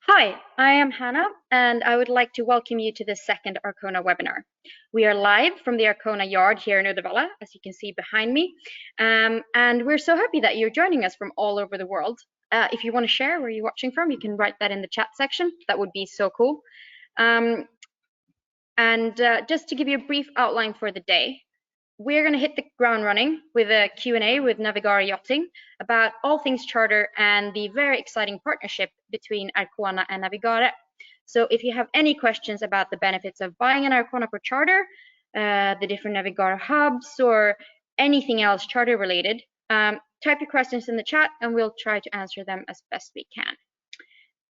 Hi, I am Hanna, and I would like to welcome you to the second Arcona webinar. We are live from the Arcona yard here in Uddevalla, as you can see behind me, and we're so happy that you're joining us from all over the world. If you want to share where you're watching from, you can write that in the chat section. That would be so cool. Just to give you a brief outline for the day, we're going to hit the ground running with a Q&A with Navigare Yachting about all things charter and the very exciting partnership between Arcona and Navigare. So if you have any questions about the benefits of buying an Arcona for charter, the different Navigare hubs, or anything else charter related, type your questions in the chat and we'll try to answer them as best we can.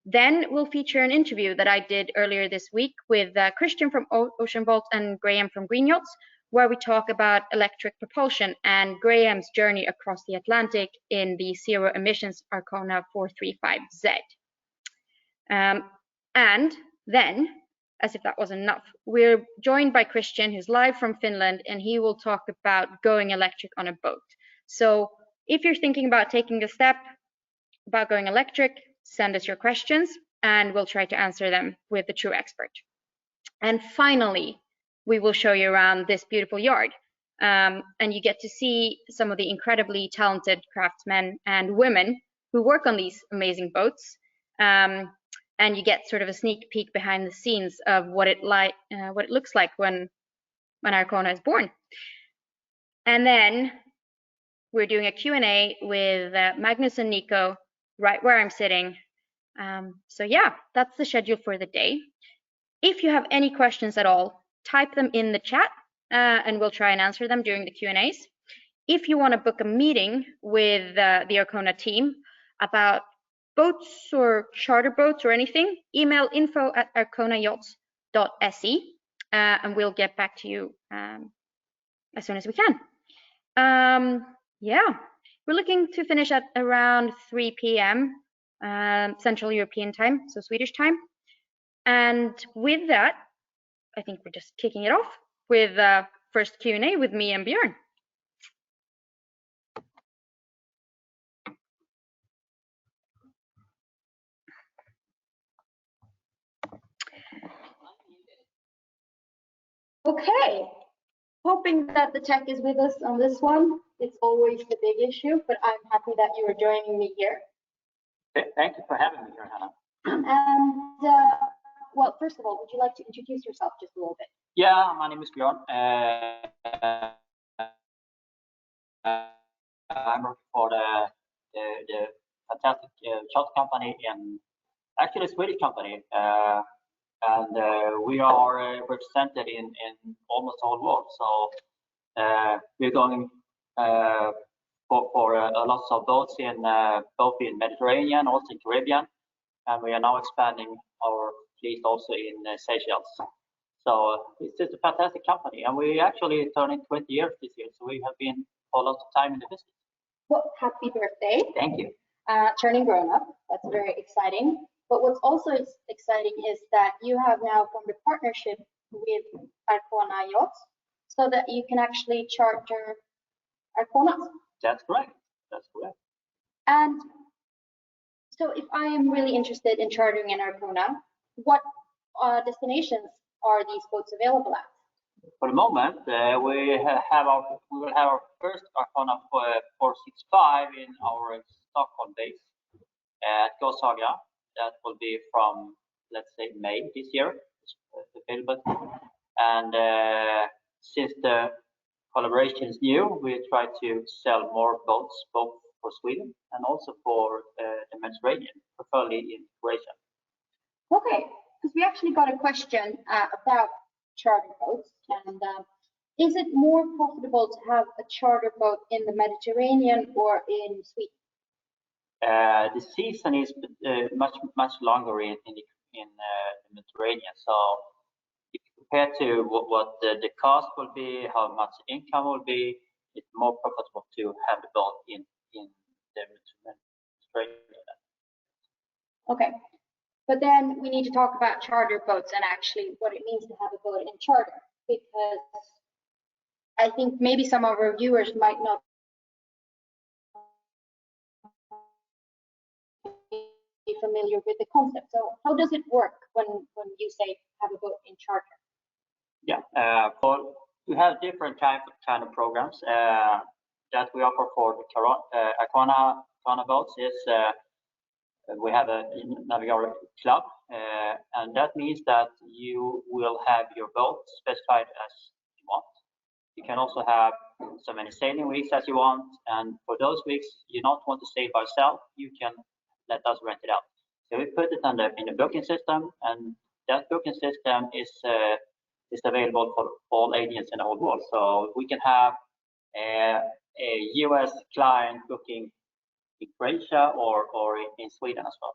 Then we'll feature an interview that I did earlier this week with Christian from Ocean Vault and Graham from Green Yachts, where we talk about electric propulsion and Graham's journey across the Atlantic in the zero emissions Arcona 435Z. And then, as if that wasn't enough, we're joined by Christian, who's live from Finland, and he will talk about going electric on a boat. So if you're thinking about taking a step about going electric, send us your questions and we'll try to answer them with the true expert. And finally, we will show you around this beautiful yard. And you get to see some of the incredibly talented craftsmen and women who work on these amazing boats. And you get sort of a sneak peek behind the scenes of what it looks like when Arcona is born. And then we're doing a Q&A with Magnus and Nico right where I'm sitting. So yeah, that's the schedule for the day. If you have any questions at all, type them in the chat and we'll try and answer them during the Q&As. If you want to book a meeting with the Arcona team about boats or charter boats or anything, email info@arconayachts.se and we'll get back to you as soon as we can. Yeah, we're looking to finish at around 3 p.m. Central European time, so Swedish time. And with that, I think we're just kicking it off with first Q&A with me and Björn. Okay, hoping that the tech is with us on this one. It's always the big issue, but I'm happy that you are joining me here. Thank you for having me here, Hanna. And well, first of all, would you like to introduce yourself just a little bit? Yeah, my name is Björn. I'm working for the fantastic yacht company, and actually a Swedish company, and we are represented in almost all world. So we're going for a lot of boats in both in Mediterranean, also in Caribbean, and we are now expanding our fleet also in Seychelles. So it's just a fantastic company, and we actually turning 20 years this year, so we have been for a lot of time in the business. Well, happy birthday. Thank you. Turning grown up, that's very exciting. But what's also exciting is that you have now formed a partnership with Arcona Yachts so that you can actually charter Arconas. That's correct. That's correct. And so if I am really interested in chartering an Arcona, what destinations are these boats available at? For the moment, we will have our first Arcona 465 in our Stockholm base at Gåshaga. That will be from, let's say, May this year. It's available. And since the collaboration is new, we try to sell more boats, both for Sweden and also for the Mediterranean, preferably in Croatia. Okay, because we actually got a question about charter boats, and is it more profitable to have a charter boat in the Mediterranean or in Sweden? The season is much longer in the Mediterranean. So if you compare to what the cost will be, how much income will be, it's more profitable to have the boat in the Mediterranean. Okay, but then we need to talk about charter boats and actually what it means to have a boat in charter, because I think maybe some of our viewers might not be familiar with the concept. So how does it work when you say have a boat in charter? Yeah, we have different kind of programs that we offer for the Arcona boats. We have a Navigare club, and that means that you will have your boat specified as you want. You can also have so many sailing weeks as you want, and for those weeks you don't want to sail by yourself, you can let us rent it out. So we put it in the booking system, and that booking system is available for all agents in the whole world. So we can have a US client booking in Croatia or in Sweden as well.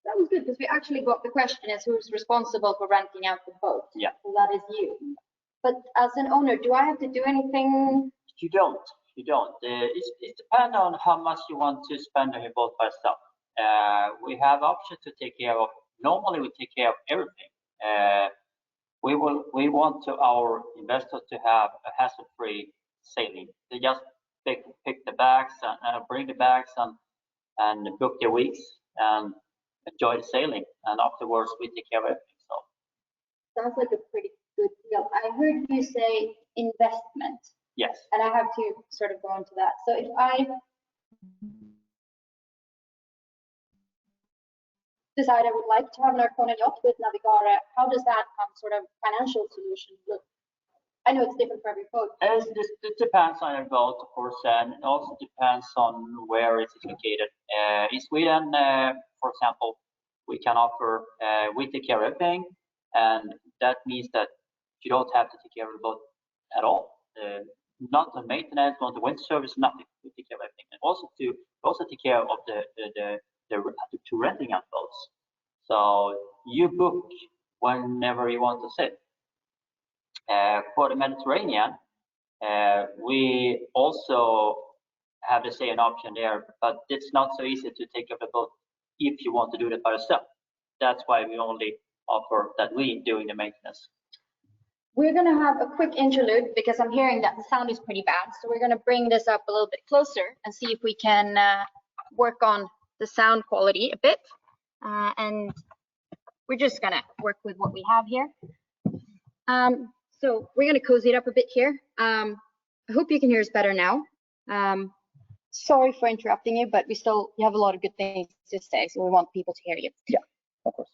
That was good because we actually got the question as who's responsible for renting out the boat. Yeah. So that is you. But as an owner, do I have to do anything? You don't. It depends on how much you want to spend on your boat by yourself. We have options to take care of. Normally, we take care of everything. We want our investors to have a hassle-free sailing. They just pick the bags and bring the bags and book their weeks and enjoy the sailing. And afterwards, we take care of everything. So sounds like a pretty good deal. I heard you say investment. Yes. And I have to sort of go into that. So if I decide I would like to have an Arcona yacht with Navigare, how does that sort of financial solution look? I know it's different for every boat. It depends on your boat, of course, and it also depends on where it is located. In Sweden, for example, we can offer, we take care of everything, and that means that you don't have to take care of the boat at all. Not the maintenance, not the wind service, nothing. We take care of everything, and also take care of the renting out boats. So you book whenever you want to sit. For the Mediterranean, we also have the same option there, but it's not so easy to take up a boat if you want to do that by yourself. That's why we only offer that we doing the maintenance. We're going to have a quick interlude because I'm hearing that the sound is pretty bad. So we're going to bring this up a little bit closer and see if we can work on the sound quality a bit. And we're just going to work with what we have here. So we're going to cozy it up a bit here. I hope you can hear us better now. Sorry for interrupting you, but you have a lot of good things to say, so we want people to hear you. Yeah, of course.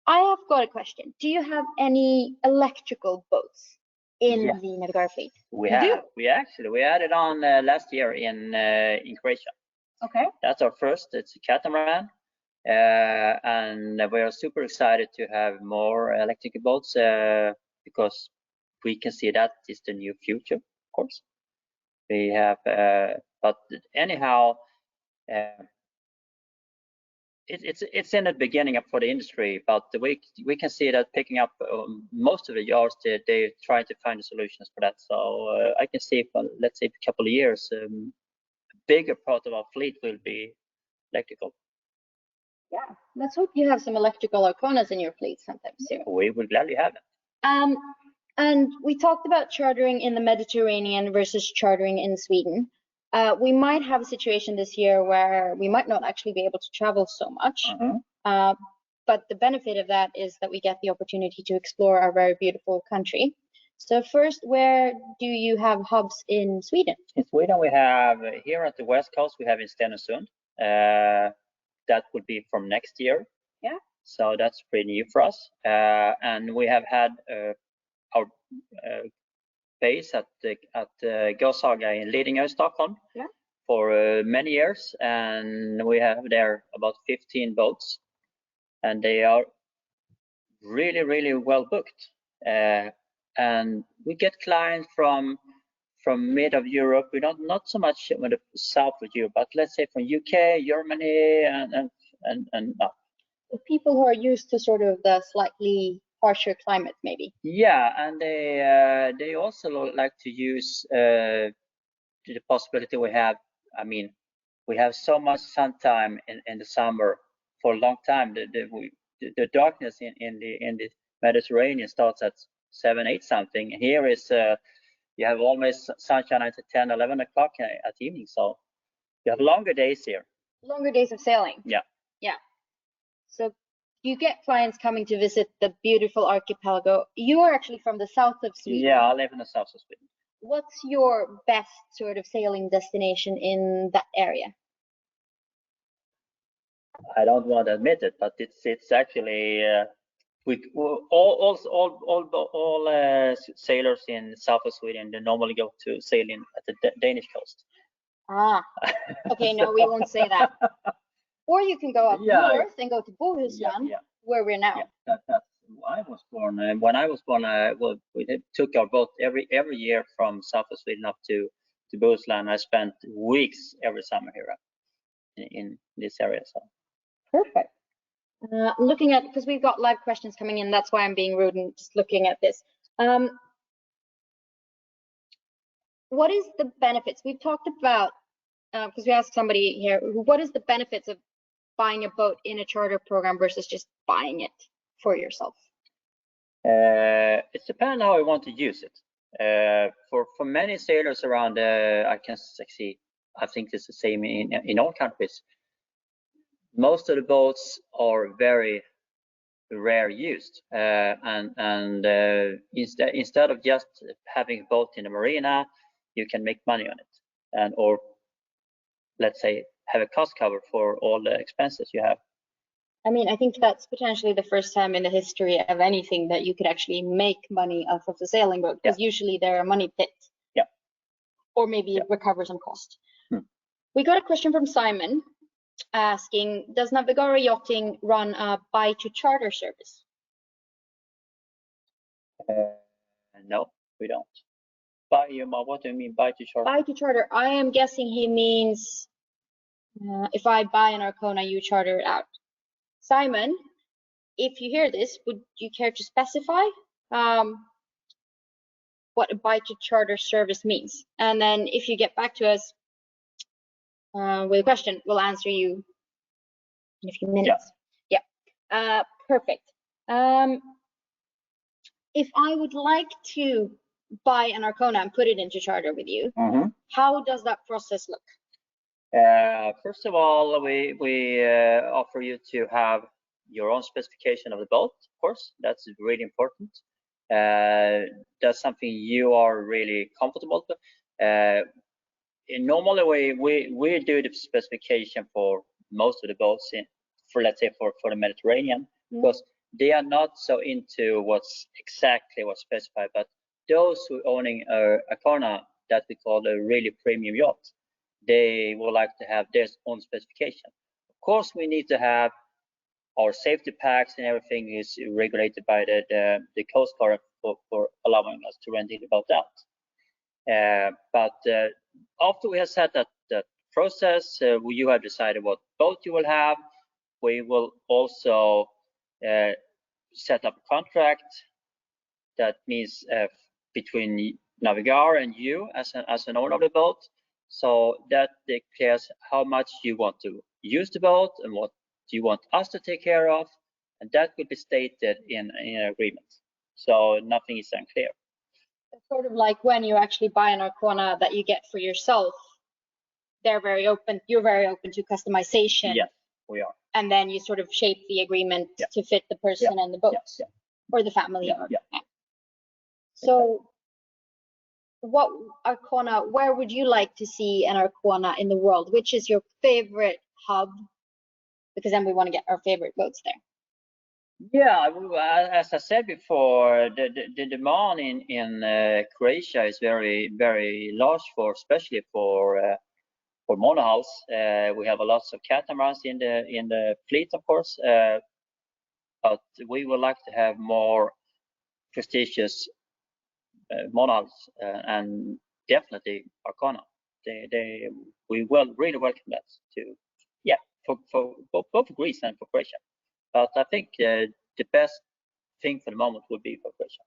I have got a question. Do you have any electrical boats in the Navigare fleet? We have. We added on last year in Croatia. Okay. That's our first. It's a catamaran, and we are super excited to have more electrical boats because we can see that is the new future, of course. We have, but anyhow. It's in the beginning for the industry, but we can see that picking up most of the yards, they try to find solutions for that. So I can see, let's say, a couple of years, a bigger part of our fleet will be electrical. Yeah, let's hope you have some electrical Arconas in your fleet sometime soon. We will gladly have them. And we talked about chartering in the Mediterranean versus chartering in Sweden. We might have a situation this year where we might not actually be able to travel so much. But the benefit of that is that we get the opportunity to explore our very beautiful country. So first, where do you have hubs in Sweden? In Sweden, we have here at the west coast, we have in Stenungsund. That would be from next year. Yeah. So that's pretty new for us. And we have had our base at Gåsaga in Lidingö, Stockholm, for many years, and we have there about 15 boats, and they are really, really well booked. And we get clients from mid of Europe. We don't not so much in the south of Europe, but let's say from UK, Germany, and up. The people who are used to sort of the slightly harsher climate, maybe. Yeah, and they also like to use the possibility we have. I mean, we have so much sun time in the summer for a long time. The darkness in the Mediterranean starts at 7, 8 something. Here is you have almost sunshine until 10, 11 o'clock at evening. So you have longer days here. Longer days of sailing. Yeah. Yeah. So you get clients coming to visit the beautiful archipelago. You are actually from the south of Sweden. Yeah, I live in the south of Sweden. What's your best sort of sailing destination in that area? I don't want to admit it, but it's actually all sailors in south of Sweden, they normally go to sailing at the Danish coast. Ah, okay, no, we won't say that. Or you can go up north and go to Bohuslän, where we're now. Yeah, that's I was born. And when I was born, we took our boat every year from south of Sweden up to Bohuslän. I spent weeks every summer here in this area. So perfect. Looking at, because we've got live questions coming in, that's why I'm being rude and just looking at this. What is the benefits? We've talked about, because we asked somebody here, what is the benefits of buying a boat in a charter program versus just buying it for yourself? It depends how you want to use it. For many sailors around, I can see, I think it's the same in all countries. Most of the boats are very rare used, and instead of just having a boat in a marina, you can make money on it, or let's say have a cost cover for all the expenses you have. I mean, I think that's potentially the first time in the history of anything that you could actually make money off of the sailing boat, because usually they're a money pit. Yeah. Or maybe recover some cost. We got a question from Simon asking, does Navigare Yachting run a buy to charter service? No, we don't. What do you mean buy to charter? Buy to charter. I am guessing he means if I buy an Arcona, you charter it out. Simon, if you hear this, would you care to specify what a buy to charter service means? And then if you get back to us with a question, we'll answer you in a few minutes. Yeah. Perfect. If I would like to buy an Arcona and put it into charter with you, how does that process look? First of all, we offer you to have your own specification of the boat. Of course, that's really important. That's something you are really comfortable with. Normally, we do the specification for most of the boats let's say for the Mediterranean, because they are not so into what's specified. But those who owning a Arcona that we call a really premium yacht, they would like to have their own specification. Of course, we need to have our safety packs and everything is regulated by the Coast Guard for allowing us to rent the boat out. But after we have set that process, you have decided what boat you will have. We will also set up a contract. That means between Navigare and you as an owner of the boat, so that declares how much you want to use the boat and what you want us to take care of, and that will be stated in an agreement. So nothing is unclear. It's sort of like when you actually buy an Arcona that you get for yourself. They're very open. You're very open to customization. Yes, we are. And then you sort of shape the agreement to fit the person and the boat, or the family. So, what Arcona? Where would you like to see an Arcona in the world? Which is your favorite hub? Because then we want to get our favorite boats there. Yeah, as I said before, the demand in Croatia is very, very large, especially for monohulls. We have lots of catamarans in the fleet, of course, but we would like to have more prestigious monohulls, and definitely Arcona. We will really welcome that for both Greece and for Croatia. But I think the best thing for the moment would be for Croatia.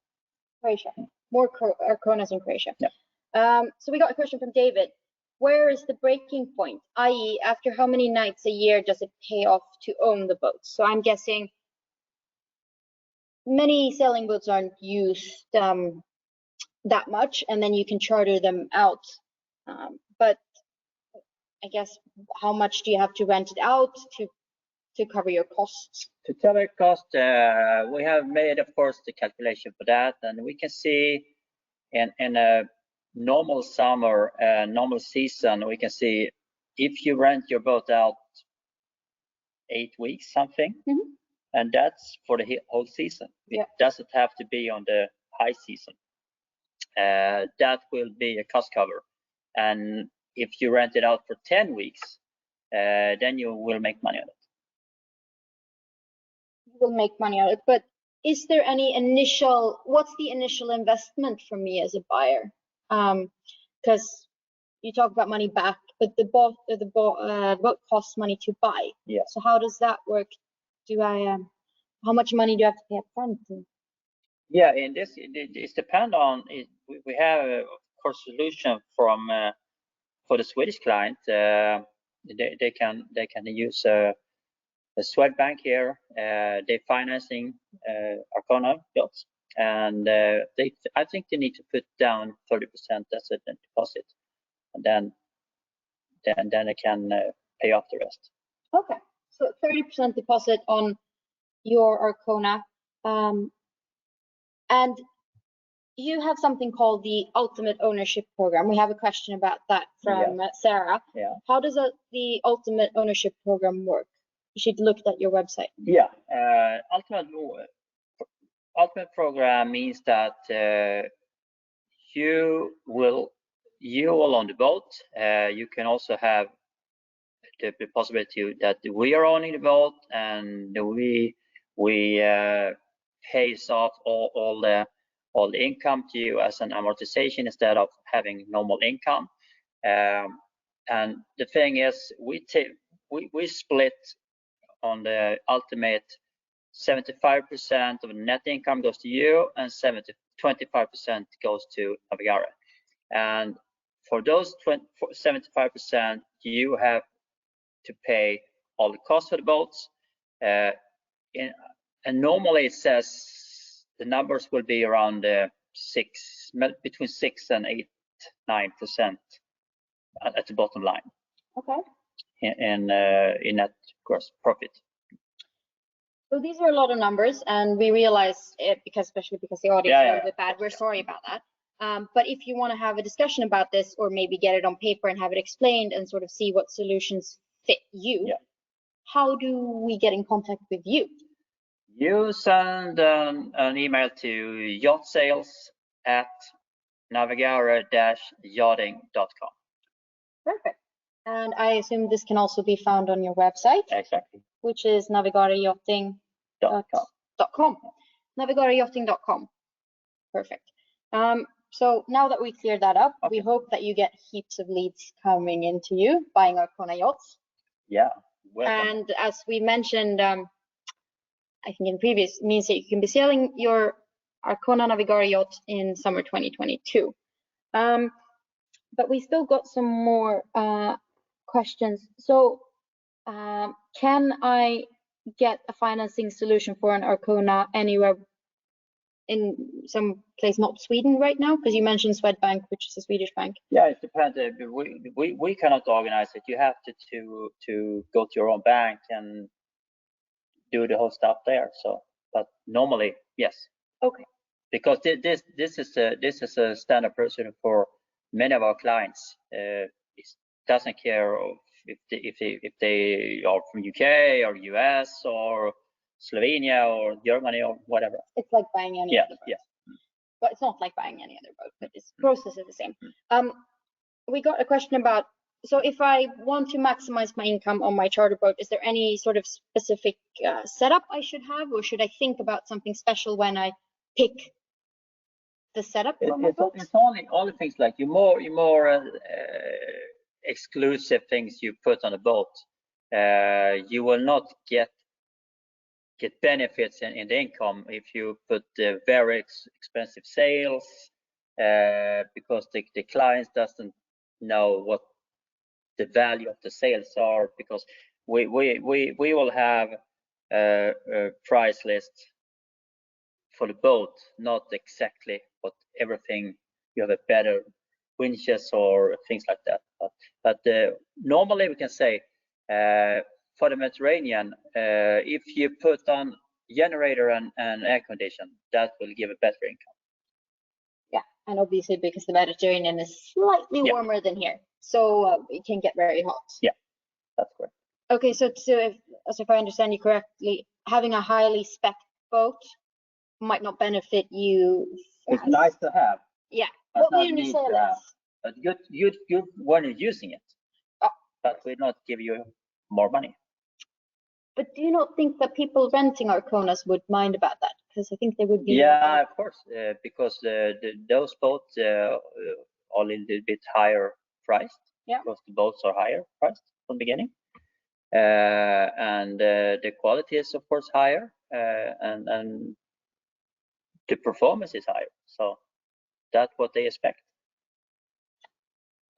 Croatia, more Arconas in Croatia. Yeah. So we got a question from David. Where is the breaking point? I.e., after how many nights a year does it pay off to own the boats? So I'm guessing many sailing boats aren't used that much, and then you can charter them out. But I guess how much do you have to rent it out to to cover your costs? To cover cost, we have made, of course, the calculation for that, and we can see in a normal summer, normal season, we can see if you rent your boat out 8 weeks, something, and that's for the whole season. It doesn't have to be on the high season. That will be a cost cover, and if you rent it out for 10 weeks, then you will make money on it. You will make money on it, but is there any what's the initial investment for me as a buyer? Because you talk about money back, but the boat costs money to buy. Yeah. So how does that work? How much money do I have to pay up front? Yeah, in this, it depends on it. We have, of course, solution from for the Swedish client. They can use a Swedbank here. They're financing Arcona yachts, and I think they need to put down 30% as a deposit, and then they can pay off the rest. Okay, so 30% deposit on your Arcona, and you have something called the Ultimate Ownership Program. We have a question about that from Sarah. Yeah. How does the Ultimate Ownership Program work? You should look at your website. Yeah, Ultimate Program means that you will own the boat. You can also have the possibility that we are owning the boat, and we pays off all the income to you as an amortization instead of having normal income. And the thing is, we split on the Ultimate. 75% of net income goes to you, and 25% goes to Navigare. And for those 75%, you have to pay all the costs for the boats. And normally it says the numbers will be around between 6 and 8-9% at the bottom line. Okay. In net gross profit. So these are a lot of numbers, and we realize it especially because the audio is a little bit bad. We're sorry about that. But if you want to have a discussion about this, or maybe get it on paper and have it explained and sort of see what solutions fit you, how do we get in contact with you? You send an email to yachtsales@navigare-yachting.com. Perfect. And I assume this can also be found on your website. Exactly. Which is navigareyachting.com. Navigareyachting.com. Perfect. So now that we cleared that up, we hope that you get heaps of leads coming into you buying Arcona yachts. Yeah. Welcome. And as we mentioned, I think in previous, means that you can be selling your Arcona Navigare yacht in summer 2022. But we still got some more questions. So can I get a financing solution for an Arcona anywhere in some place not Sweden right now? Because you mentioned Swedbank, which is a Swedish bank. Yeah, it depends. We cannot organize it. You have to go to your own bank and do the whole stuff there. So, but normally, yes. Okay. Because this is a standard procedure for many of our clients. It doesn't care if they are from UK or US or Slovenia or Germany or whatever. It's like buying any other boat. Yeah. But it's not like buying any other boat, but its process is the same. We got a question about, so if I want to maximize my income on my charter boat, is there any sort of specific setup I should have, or should I think about something special when I pick the setup for my boat? It's all the things like your more exclusive things you put on a boat. You will not get benefits in the income if you put very expensive sails, because the client doesn't know what the value of the sails are, because we will have a price list for the boat, not exactly what everything. You have a better winches or things like that, but normally we can say for the Mediterranean, if you put on generator and air condition, that will give a better income. Yeah, and obviously because the Mediterranean is slightly warmer than here, so it can get very hot. Yeah, that's correct. Okay, so if I understand you correctly, having a highly spec boat might not benefit you. It's nice to have. Yeah. But What when you sell it? But good when you're using it. Oh. But will not give you more money. But do you not think that people renting Arconas would mind about that? Because I think they would be. Yeah, of course, because those boats are a little bit higher priced. Yeah. Because the boats are higher priced from the beginning, and the quality is of course higher, and the performance is higher. So that's what they expect.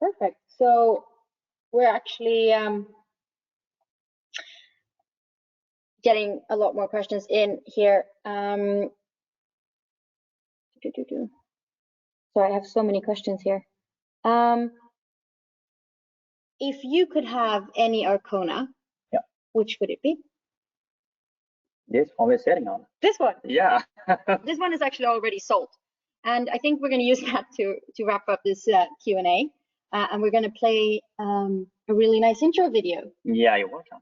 Perfect. So we're actually getting a lot more questions in here. So I have so many questions here. If you could have any Arcona, which would it be? This one we're sitting on. This one? Yeah. This one is actually already sold. And I think we're going to use that to wrap up this Q&A. And we're going to play a really nice intro video. Yeah, you're welcome.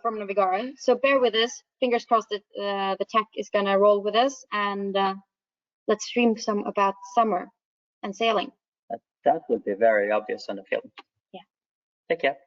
From Navigare. So bear with us. Fingers crossed that the tech is going to roll with us. And let's stream some about summer and sailing. That would be very obvious on the film. Yeah. Take care.